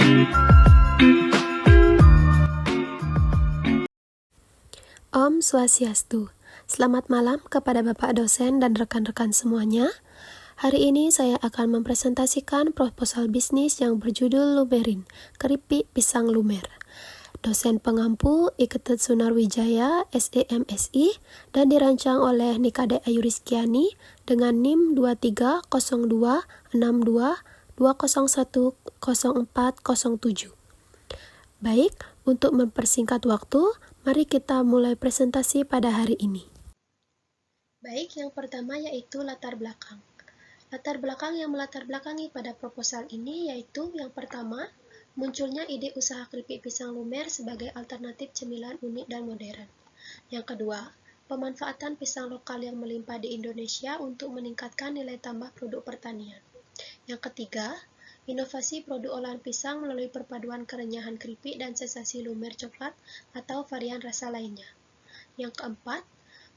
Om Swastiastu. Selamat malam kepada Bapak dosen dan rekan-rekan semuanya. Hari ini saya akan mempresentasikan proposal bisnis yang berjudul Lumerin, keripik pisang lumer. Dosen pengampu Iketut Sunarwijaya, SEMSI, dan dirancang oleh Nikade Ayu Rizkiani dengan NIM 230262010407. Baik, untuk mempersingkat waktu, mari kita mulai presentasi pada hari ini. Baik, yang pertama yaitu latar belakang. Latar belakang yang melatar belakangi pada proposal ini yaitu yang pertama, munculnya ide usaha keripik pisang lumer sebagai alternatif cemilan unik dan modern. Yang kedua, pemanfaatan pisang lokal yang melimpah di Indonesia untuk meningkatkan nilai tambah produk pertanian. Yang ketiga, inovasi produk olahan pisang melalui perpaduan kerenyahan keripik dan sensasi lumer coklat atau varian rasa lainnya. Yang keempat,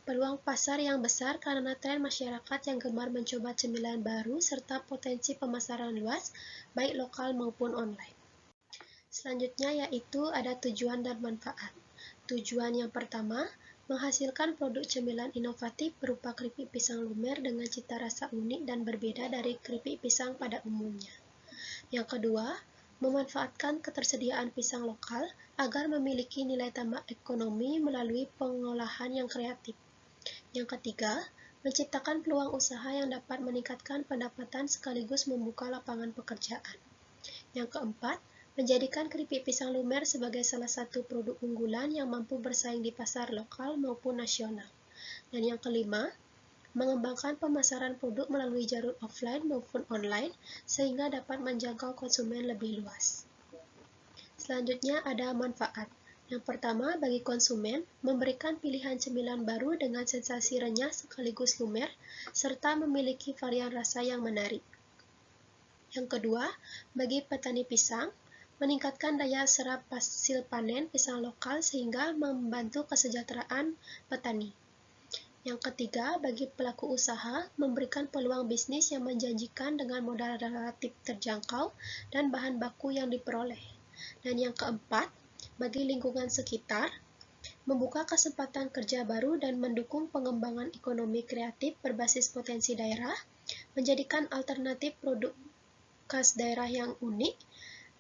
peluang pasar yang besar karena tren masyarakat yang gemar mencoba cemilan baru serta potensi pemasaran luas, baik lokal maupun online. Selanjutnya yaitu ada tujuan dan manfaat. Tujuan yang pertama, menghasilkan produk cemilan inovatif berupa keripik pisang lumer dengan cita rasa unik dan berbeda dari keripik pisang pada umumnya. Yang kedua, memanfaatkan ketersediaan pisang lokal agar memiliki nilai tambah ekonomi melalui pengolahan yang kreatif. Yang ketiga, menciptakan peluang usaha yang dapat meningkatkan pendapatan sekaligus membuka lapangan pekerjaan. Yang keempat, menjadikan keripik pisang lumer sebagai salah satu produk unggulan yang mampu bersaing di pasar lokal maupun nasional. Dan yang kelima, mengembangkan pemasaran produk melalui jalur offline maupun online sehingga dapat menjangkau konsumen lebih luas. Selanjutnya ada manfaat. Yang pertama, bagi konsumen, memberikan pilihan cemilan baru dengan sensasi renyah sekaligus lumer, serta memiliki varian rasa yang menarik. Yang kedua, bagi petani pisang, meningkatkan daya serap hasil panen pisang lokal sehingga membantu kesejahteraan petani. Yang ketiga, bagi pelaku usaha, memberikan peluang bisnis yang menjanjikan dengan modal relatif terjangkau dan bahan baku yang diperoleh. Dan yang keempat, bagi lingkungan sekitar, membuka kesempatan kerja baru dan mendukung pengembangan ekonomi kreatif berbasis potensi daerah, menjadikan alternatif produk khas daerah yang unik,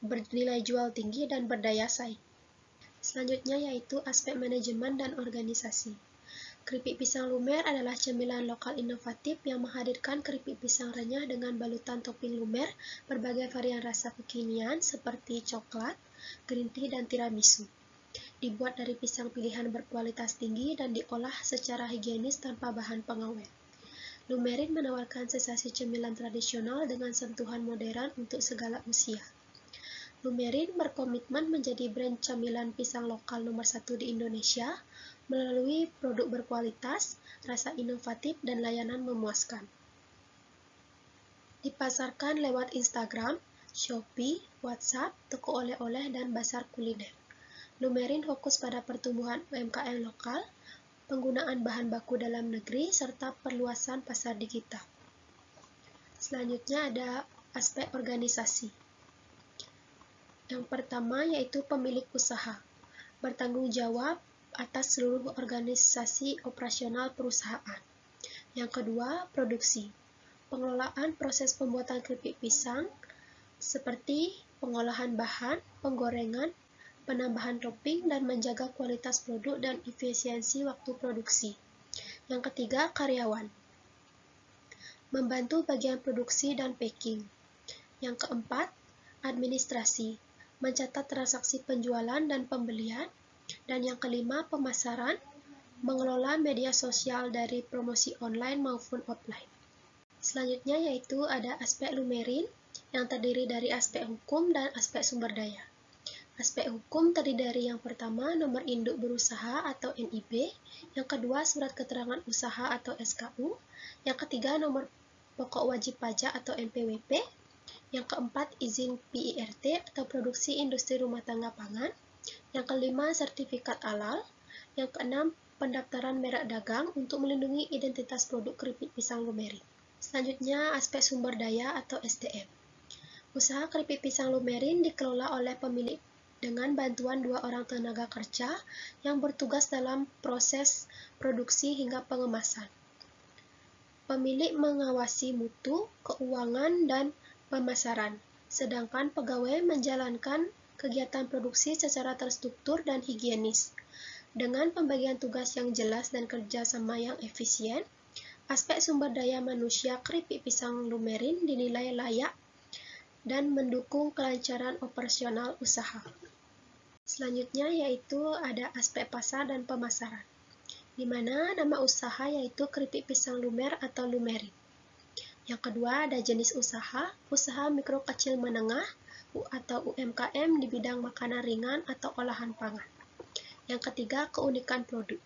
bernilai jual tinggi dan berdaya saing. Selanjutnya yaitu aspek manajemen dan organisasi. Keripik pisang lumer adalah cemilan lokal inovatif yang menghadirkan keripik pisang renyah dengan balutan topping lumer berbagai varian rasa kekinian seperti coklat, green tea, dan tiramisu. Dibuat dari pisang pilihan berkualitas tinggi dan diolah secara higienis tanpa bahan pengawet. Lumerin menawarkan sensasi cemilan tradisional dengan sentuhan modern untuk segala usia. Lumerin berkomitmen menjadi brand camilan pisang lokal nomor 1 di Indonesia melalui produk berkualitas, rasa inovatif, dan layanan memuaskan. Dipasarkan lewat Instagram, Shopee, WhatsApp, toko oleh-oleh, dan pasar kuliner. Lumerin fokus pada pertumbuhan UMKM lokal, penggunaan bahan baku dalam negeri, serta perluasan pasar digital. Selanjutnya ada aspek organisasi. Yang pertama yaitu pemilik usaha, bertanggung jawab atas seluruh organisasi operasional perusahaan. Yang kedua, produksi, pengelolaan proses pembuatan keripik pisang, seperti pengolahan bahan, penggorengan, penambahan topping, dan menjaga kualitas produk dan efisiensi waktu produksi. Yang ketiga, karyawan, membantu bagian produksi dan packing. Yang keempat, administrasi, mencatat transaksi penjualan dan pembelian. Dan yang kelima, pemasaran, mengelola media sosial dari promosi online maupun offline. Selanjutnya yaitu ada aspek Lumerin yang terdiri dari aspek hukum dan aspek sumber daya. Aspek hukum terdiri dari yang pertama nomor induk berusaha atau NIB, yang kedua surat keterangan usaha atau SKU, yang ketiga nomor pokok wajib pajak atau NPWP, yang keempat izin PIRT atau produksi industri rumah tangga pangan, yang kelima sertifikat halal, yang keenam pendaftaran merek dagang untuk melindungi identitas produk keripik pisang Lumerin. Selanjutnya aspek sumber daya atau SDM. Usaha keripik pisang Lumerin dikelola oleh pemilik dengan bantuan 2 orang tenaga kerja yang bertugas dalam proses produksi hingga pengemasan. Pemilik mengawasi mutu, keuangan, dan pemasaran, sedangkan pegawai menjalankan kegiatan produksi secara terstruktur dan higienis. Dengan pembagian tugas yang jelas dan kerjasama yang efisien, aspek sumber daya manusia keripik pisang Lumerin dinilai layak dan mendukung kelancaran operasional usaha. Selanjutnya yaitu ada aspek pasar dan pemasaran, di mana nama usaha yaitu keripik pisang lumer atau Lumerin. Yang kedua ada jenis usaha, usaha mikro kecil menengah atau UMKM di bidang makanan ringan atau olahan pangan. Yang ketiga, keunikan produk.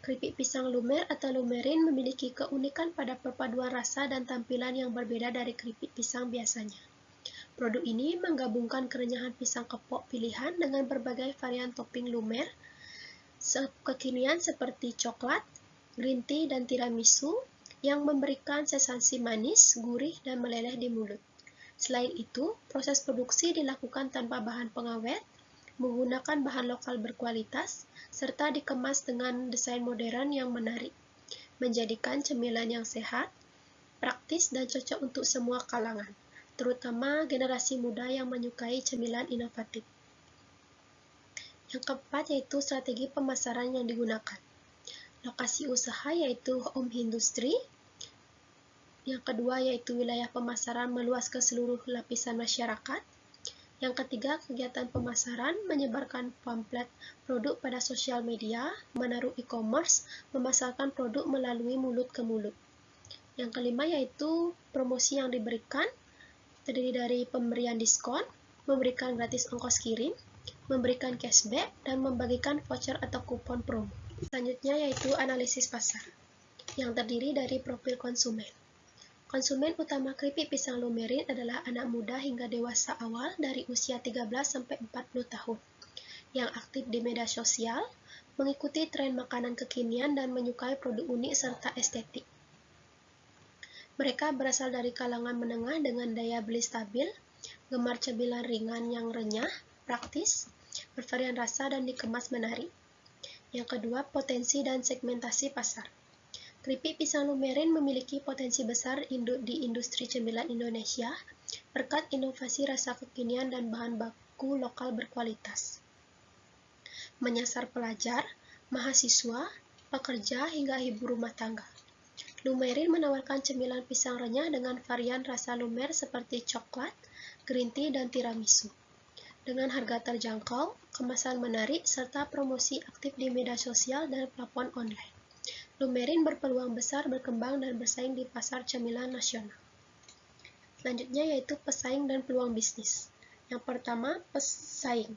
Keripik pisang lumer atau Lumerin memiliki keunikan pada perpaduan rasa dan tampilan yang berbeda dari keripik pisang biasanya. Produk ini menggabungkan kerenyahan pisang kepok pilihan dengan berbagai varian topping lumer kekinian seperti coklat, green tea, dan tiramisu yang memberikan sensasi manis, gurih, dan meleleh di mulut. Selain itu, proses produksi dilakukan tanpa bahan pengawet, menggunakan bahan lokal berkualitas, serta dikemas dengan desain modern yang menarik, menjadikan cemilan yang sehat, praktis, dan cocok untuk semua kalangan, terutama generasi muda yang menyukai cemilan inovatif. Yang keempat yaitu strategi pemasaran yang digunakan. Lokasi usaha yaitu home industry. Yang kedua yaitu wilayah pemasaran meluas ke seluruh lapisan masyarakat. Yang ketiga, kegiatan pemasaran menyebarkan pamflet produk pada sosial media, menaruh e-commerce, memasarkan produk melalui mulut ke mulut. Yang kelima yaitu promosi yang diberikan, terdiri dari pemberian diskon, memberikan gratis ongkos kirim, memberikan cashback, dan membagikan voucher atau kupon promo. Selanjutnya yaitu analisis pasar, yang terdiri dari profil konsumen. Konsumen utama keripik pisang Lumerin adalah anak muda hingga dewasa awal dari usia 13-40 tahun, yang aktif di media sosial, mengikuti tren makanan kekinian, dan menyukai produk unik serta estetik. Mereka berasal dari kalangan menengah dengan daya beli stabil, gemar cemilan ringan yang renyah, praktis, bervarian rasa, dan dikemas menarik. Yang kedua, potensi dan segmentasi pasar. Keripik pisang Lumerin memiliki potensi besar di industri cemilan Indonesia berkat inovasi rasa kekinian dan bahan baku lokal berkualitas. Menyasar pelajar, mahasiswa, pekerja, hingga ibu rumah tangga. Lumerin menawarkan cemilan pisang renyah dengan varian rasa lumer seperti coklat, green tea, dan tiramisu. Dengan harga terjangkau, kemasan menarik, serta promosi aktif di media sosial dan platform online. Lumerin berpeluang besar berkembang dan bersaing di pasar cemilan nasional. Selanjutnya yaitu pesaing dan peluang bisnis. Yang pertama, pesaing.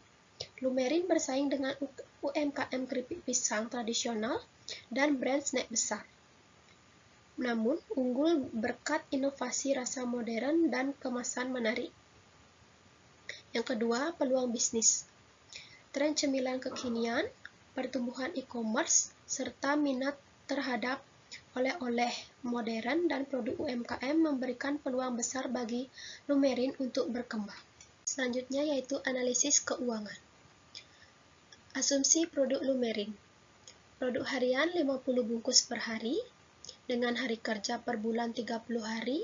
Lumerin bersaing dengan UMKM keripik pisang tradisional dan brand snack besar. Namun, unggul berkat inovasi rasa modern dan kemasan menarik. Yang kedua, peluang bisnis. Tren cemilan kekinian, pertumbuhan e-commerce, serta minat terhadap oleh-oleh modern dan produk UMKM memberikan peluang besar bagi Lumerin untuk berkembang. Selanjutnya yaitu analisis keuangan. Asumsi produk Lumerin. Produk harian 50 bungkus per hari, dengan hari kerja per bulan 30 hari,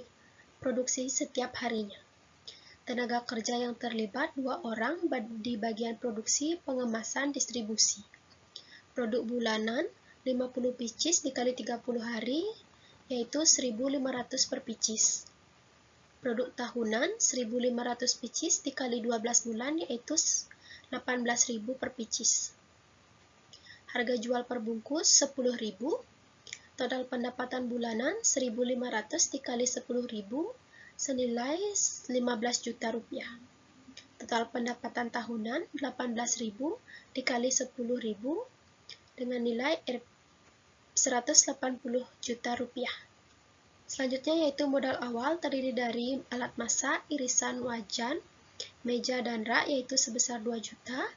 produksi setiap harinya. Tenaga kerja yang terlibat 2 orang di bagian produksi, pengemasan, distribusi. Produk bulanan 50 pieces dikali 30 hari, yaitu 1.500 per pieces. Produk tahunan 1.500 pieces dikali 12 bulan, yaitu 18.000 per pieces. Harga jual per bungkus 10.000. Total pendapatan bulanan 1.500 dikali 10.000, senilai 15 juta rupiah. Total pendapatan tahunan 18.000 dikali 10.000 dengan nilai 180 juta rupiah. Selanjutnya yaitu modal awal terdiri dari alat masak, irisan wajan, meja, dan rak yaitu sebesar 2 juta.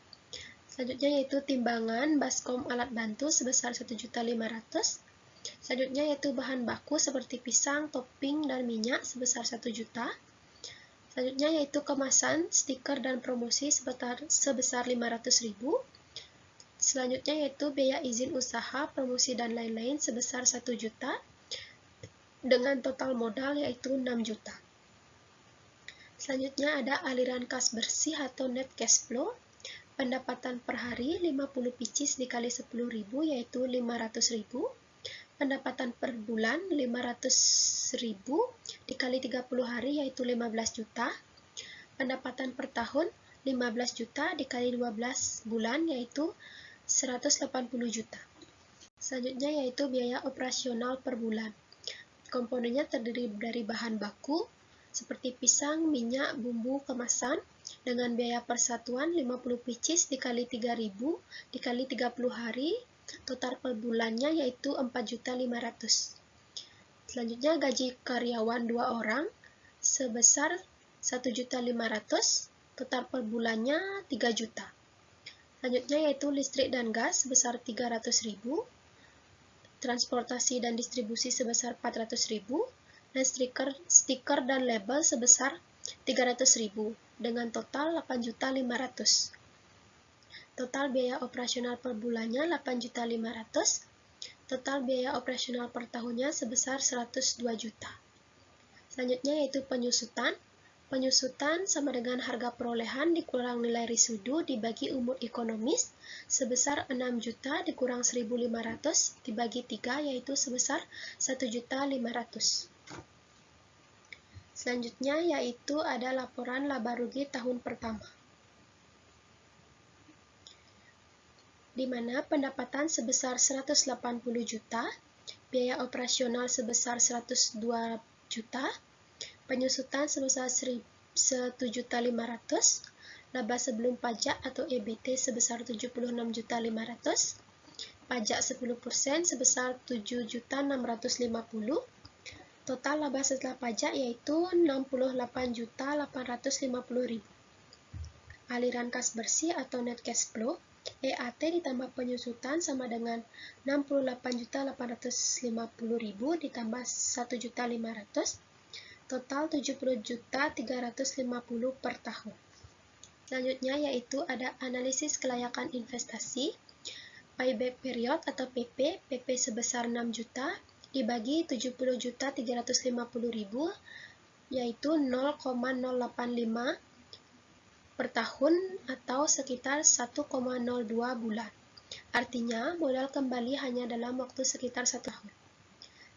Selanjutnya yaitu timbangan, baskom, alat bantu sebesar 1.500.000. Selanjutnya yaitu bahan baku seperti pisang, topping, dan minyak sebesar 1 juta. Selanjutnya yaitu kemasan, stiker, dan promosi sebesar 500.000. Selanjutnya yaitu biaya izin usaha, promosi, dan lain-lain sebesar 1 juta dengan total modal yaitu 6 juta. Selanjutnya ada aliran kas bersih atau net cash flow. Pendapatan per hari 50 pieces dikali 10.000 yaitu 500.000. Pendapatan per bulan 500.000 dikali 30 hari yaitu 15 juta. Pendapatan per tahun 15 juta dikali 12 bulan yaitu 180 juta. Selanjutnya yaitu biaya operasional per bulan. Komponennya terdiri dari bahan baku seperti pisang, minyak, bumbu, kemasan dengan biaya persatuan 50 pieces dikali 3.000 dikali 30 hari, total per bulannya yaitu 4.500.000. Selanjutnya gaji karyawan 2 orang sebesar 1.500.000, total per bulannya 3 juta. Selanjutnya yaitu listrik dan gas sebesar 300.000, transportasi dan distribusi sebesar 400.000, dan stiker dan label sebesar 300.000 dengan total 8.500.000. Total biaya operasional per bulannya 8.500.000, total biaya operasional per tahunnya sebesar 102 juta. Selanjutnya yaitu penyusutan. Penyusutan sama dengan harga perolehan dikurang nilai residu dibagi umur ekonomis sebesar 6 juta dikurang 1.500 dibagi 3 yaitu sebesar 1.500.000. Selanjutnya yaitu ada laporan laba rugi tahun pertama, di mana pendapatan sebesar 180 juta, biaya operasional sebesar 102 juta, penyusutan sebesar 1.500.000, laba sebelum pajak atau EBT sebesar 76.500.000, pajak 10% sebesar 7.650.000, total laba setelah pajak yaitu 68.850.000. Aliran kas bersih atau net cash flow, EAT ditambah penyusutan sama dengan 68.850.000 ditambah 1.500.000, total 70.350.000 per tahun. Selanjutnya yaitu ada analisis kelayakan investasi, payback period atau PP, PP sebesar 6 juta, dibagi 70.350.000 yaitu 0,085 per tahun atau sekitar 1,02 bulan. Artinya modal kembali hanya dalam waktu sekitar 1 tahun.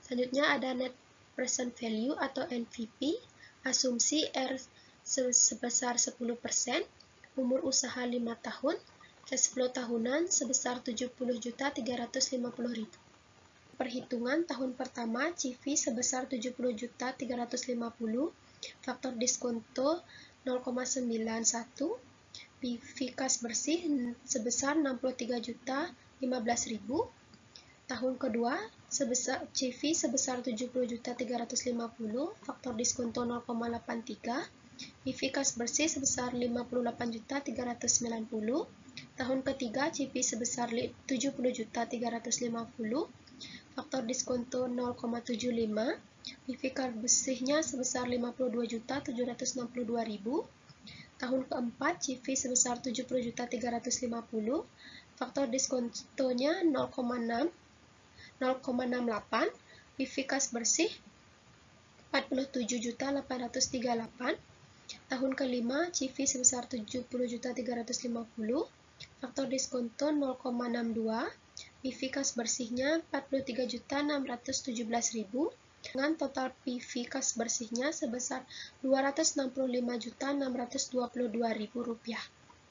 Selanjutnya ada net present value atau NPV, asumsi R sebesar 10%, umur usaha 5 tahun, cash flow tahunan sebesar 70.350.000. Perhitungan tahun pertama CV sebesar 70.350, faktor diskonto 0,91, PV kas bersih sebesar 63.015.000. Tahun kedua sebesar CV sebesar 70.350, faktor diskonto 0,83, PV kas bersih sebesar 58.390. Tahun ketiga CV sebesar 70.350, faktor diskonto 0,75, PV kas bersihnya sebesar 52.762.000. Tahun keempat CV sebesar 70.350, faktor diskontonya 0,68, PV kas bersih 47.838. Tahun kelima CV sebesar 70.350, faktor diskonto 0,62, PV kas bersihnya 43.617.000 dengan total PV kas bersihnya sebesar 265.622.000 rupiah.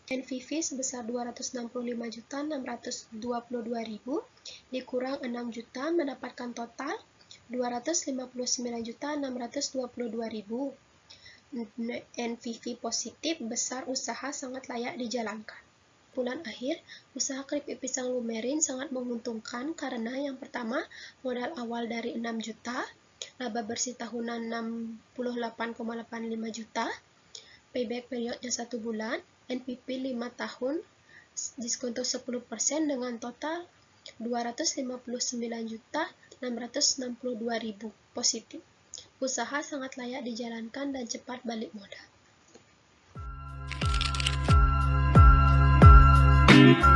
NPV sebesar 265.622.000 dikurang 6 juta mendapatkan total 259.622.000. NPV positif besar, usaha sangat layak dijalankan. Bulan akhir, usaha keripik pisang Lumerin sangat menguntungkan karena yang pertama, modal awal dari 6 juta, laba bersih tahunan 68,85 juta, payback periodnya 1 bulan, NPV 5 tahun, diskonto 10% dengan total 259.662.000 positif. Usaha sangat layak dijalankan dan cepat balik modal. Thank you.